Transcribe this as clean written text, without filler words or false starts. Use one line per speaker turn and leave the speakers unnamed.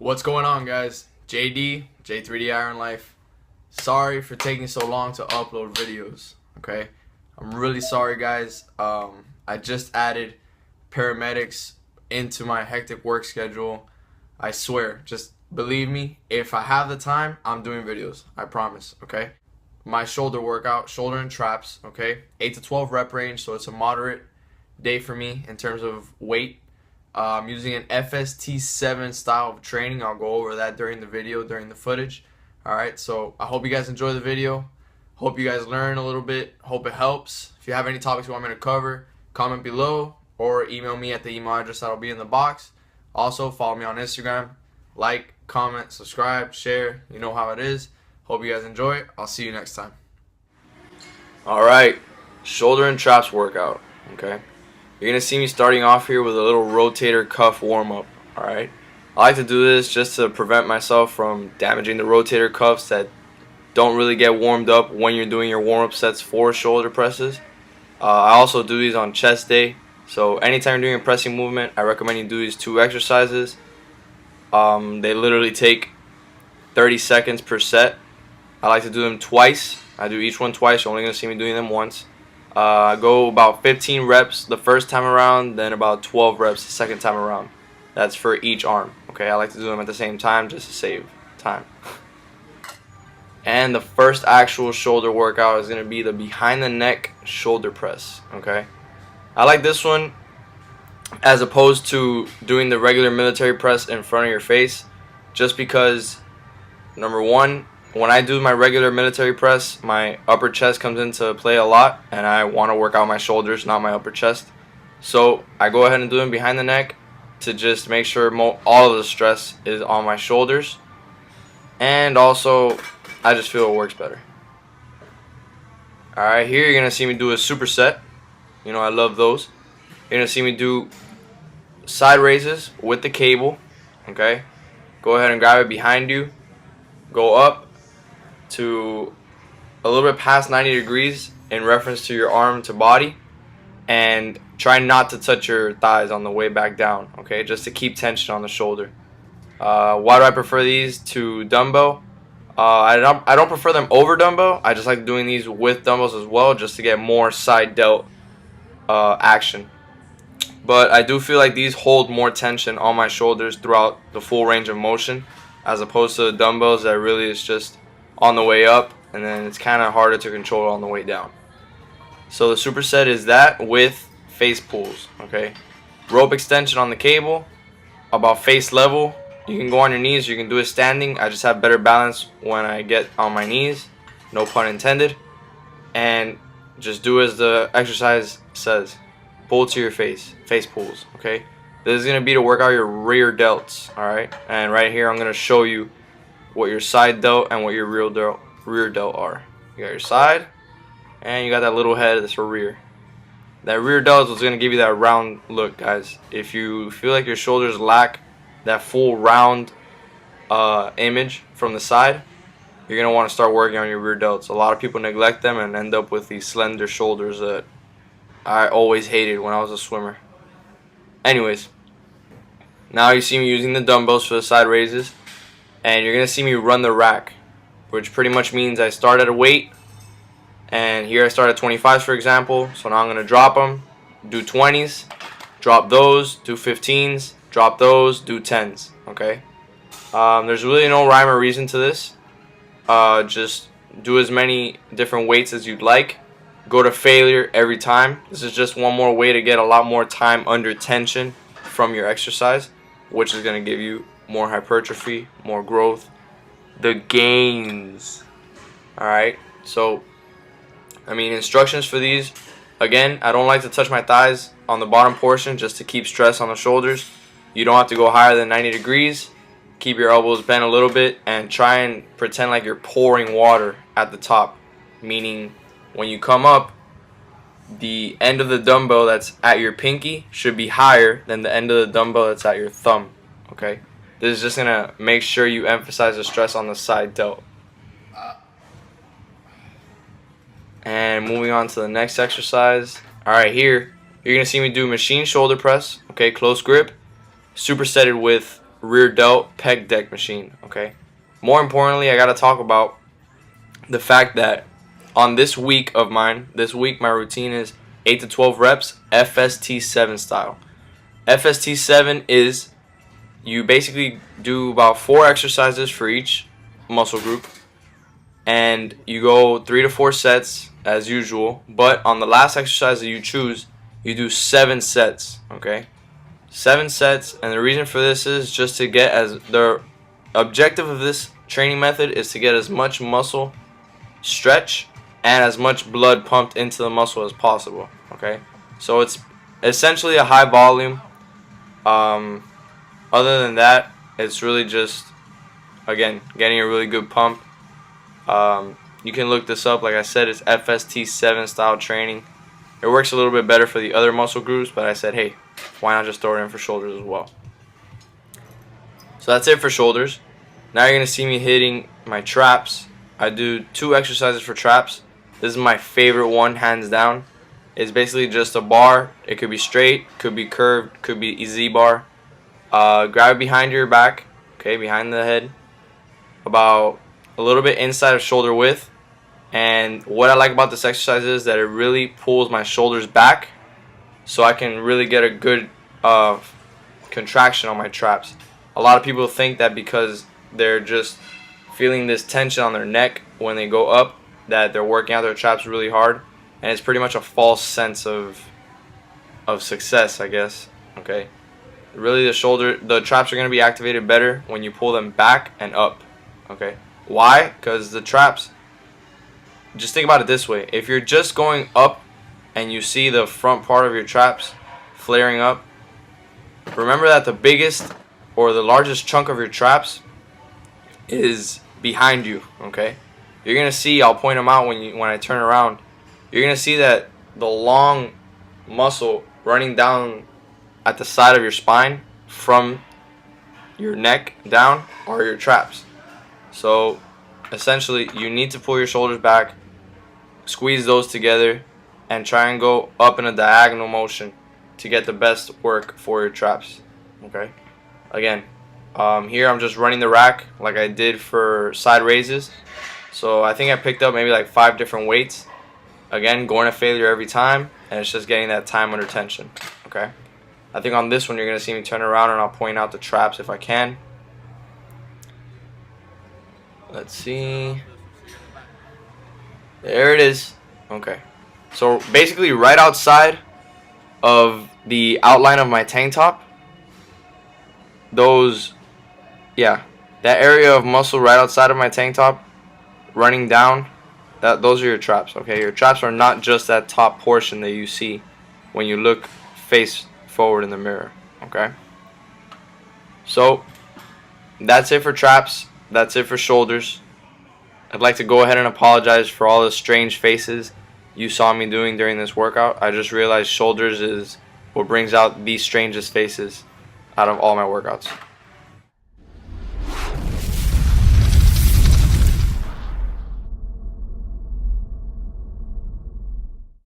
What's going on, guys? JD, J3D Iron Life. Sorry for taking so long to upload videos, okay? I'm really sorry, guys. I just added paramedics into my hectic work schedule. I swear, just believe me, if I have the time, I'm doing videos. I promise, okay? My shoulder workout, shoulder and traps, okay? 8 to 12 rep range, so it's a moderate day for me in terms of weight. I'm using an FST7 style of training. I'll go over that during the video, during the footage. Alright, so I hope you guys enjoy the video. Hope you guys learn a little bit. Hope it helps. If you have any topics you want me to cover, comment below or email me at the email address that'll be in the box. Also, follow me on Instagram. Like, comment, subscribe, share. You know how it is. Hope you guys enjoy it. I'll see you next time. Alright, shoulder and traps workout. Okay. You're going to see me starting off here with a little rotator cuff warm-up, alright? I like to do this just to prevent myself from damaging the rotator cuffs that don't really get warmed up when you're doing your warm-up sets for shoulder presses. I also do these on chest day, so anytime you're doing a pressing movement, I recommend you do these two exercises. They literally take 30 seconds per set. I like to do them twice. I do each one twice. You're only going to see me doing them once. I go about 15 reps the first time around, then about 12 reps the second time around. That's for each arm. Okay, I like to do them at the same time just to save time. And the first actual shoulder workout is going to be the behind the neck shoulder press. Okay, I like this one as opposed to doing the regular military press in front of your face, just because, number one, when I do my regular military press, my upper chest comes into play a lot, and I want to work out my shoulders, not my upper chest. So I go ahead and do them behind the neck to just make sure all of the stress is on my shoulders, and also I just feel it works better. Alright, here you're going to see me do a superset. You know, I love those. You're going to see me do side raises with the cable. Okay, go ahead and grab it behind you, go up to a little bit past 90 degrees in reference to your arm to body, and try not to touch your thighs on the way back down, okay, just to keep tension on the shoulder. Why do I prefer these to dumbbell? I don't prefer them over dumbbell. I just like doing these with dumbbells as well, just to get more side delt action. But I do feel like these hold more tension on my shoulders throughout the full range of motion, as opposed to the dumbbells that really is just on the way up, and then it's kind of harder to control on the way down. So the superset is that with face pulls. Okay, rope extension on the cable about face level. You can go on your knees, you can do it standing. I just have better balance when I get on my knees, no pun intended. And just do as the exercise says, pull to your face pulls. Okay, this is going to be to work out your rear delts. Alright, and right here I'm going to show you what your side delt and what your rear delt are. You got your side, and you got that little head that's for rear. That rear delt is what's going to give you that round look, guys. If you feel like your shoulders lack that full round image from the side, you're going to want to start working on your rear delts. A lot of people neglect them and end up with these slender shoulders that I always hated when I was a swimmer. Anyways, now you see me using the dumbbells for the side raises. And you're going to see me run the rack, which pretty much means I start at a weight, and here I start at 25s, for example. So now I'm going to drop them, do 20s, drop those, do 15s, drop those, do 10s. Okay. There's really no rhyme or reason to this. Just do as many different weights as you'd like. Go to failure every time. This is just one more way to get a lot more time under tension from your exercise, which is going to give you more hypertrophy, more growth, the gains. Alright, so I mean, instructions for these, again, I don't like to touch my thighs on the bottom portion just to keep stress on the shoulders. You don't have to go higher than 90 degrees. Keep your elbows bent a little bit and try and pretend like you're pouring water at the top, meaning when you come up, the end of the dumbbell that's at your pinky should be higher than the end of the dumbbell that's at your thumb. Okay, this is just going to make sure you emphasize the stress on the side delt. And moving on to the next exercise. Alright, here you're going to see me do machine shoulder press. Okay, close grip. Supersetted with rear delt pec deck machine. Okay. More importantly, I gotta talk about the fact that on this week of mine, my routine is 8 to 12 reps, FST7 style. FST7 is you basically do about 4 exercises for each muscle group, and you go 3 to 4 sets as usual, but on the last exercise that you choose, you do 7 sets, okay? 7 sets, and the reason for this is just to get the objective of this training method is to get as much muscle stretch and as much blood pumped into the muscle as possible, okay? So it's essentially a high volume. Other than that, it's really just, again, getting a really good pump. You can look this up. Like I said, it's FST7 style training. It works a little bit better for the other muscle groups, but I said, hey, why not just throw it in for shoulders as well? So that's it for shoulders. Now you're going to see me hitting my traps. I do 2 exercises for traps. This is my favorite one, hands down. It's basically just a bar. It could be straight, could be curved, could be a Z-bar. Grab it behind your back, okay, behind the head, about a little bit inside of shoulder width. And what I like about this exercise is that it really pulls my shoulders back, so I can really get a good contraction on my traps. A lot of people think that because they're just feeling this tension on their neck when they go up, that they're working out their traps really hard, and it's pretty much a false sense of success, I guess. Okay, really the traps are going to be activated better when you pull them back and up. Okay, why? Because the traps, just think about it this way: if you're just going up and you see the front part of your traps flaring up, remember that the biggest or the largest chunk of your traps is behind you. Okay, you're gonna see, I'll point them out when I turn around. You're gonna see that the long muscle running down at the side of your spine from your neck down are your traps. So essentially, you need to pull your shoulders back, squeeze those together, and try and go up in a diagonal motion to get the best work for your traps. Okay, again, here I'm just running the rack like I did for side raises. So I think I picked up maybe like 5 different weights. Again, going to failure every time, and it's just getting that time under tension. Okay, I think on this one you're gonna see me turn around and I'll point out the traps if I can. Let's see. There it is. Okay, so basically right outside of the outline of my tank top, that area of muscle right outside of my tank top running down, those are your traps. Okay, your traps are not just that top portion that you see when you look face forward in the mirror. Okay, so that's it for traps. That's it for shoulders. I'd like to go ahead and apologize for all the strange faces you saw me doing during this workout. I just realized shoulders is what brings out the strangest faces out of all my workouts.